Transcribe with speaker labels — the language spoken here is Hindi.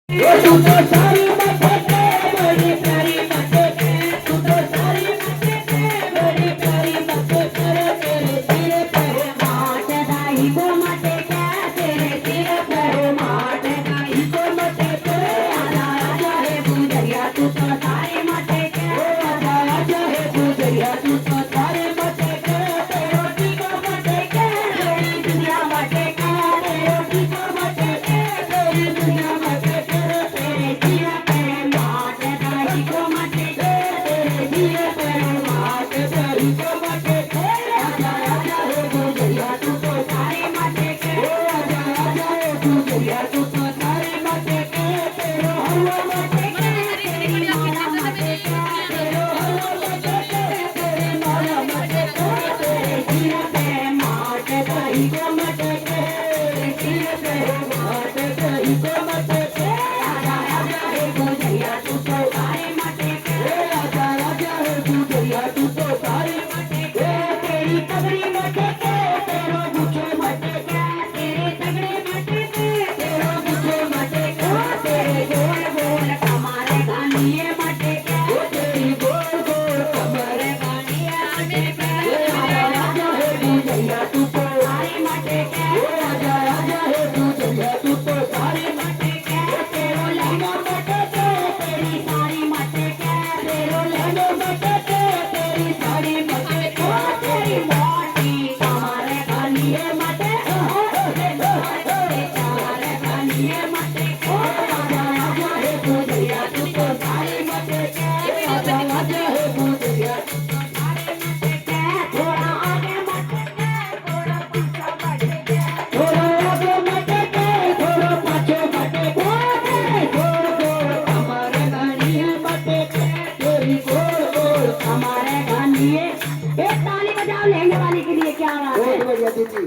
Speaker 1: तू तो सारी बातें बड़ी प्यारी बातें तू तो सारी बातें बड़ी प्यारी बातें तेरे सिर पर माट दाई को मत क्या तेरे सिर पर माट दाई को मत आजा आजा है गुजरिया तू तो सारी मत क्या आजा आजा है गुजरिया तू तो सारी मत रोटी को मत क्या तेरी दुनिया मत क्या रोटी को मत क्या तेरी दुनिया मत हमारे गांधी एक ताली बजाओ लहंगे वाली के लिए क्या बात है।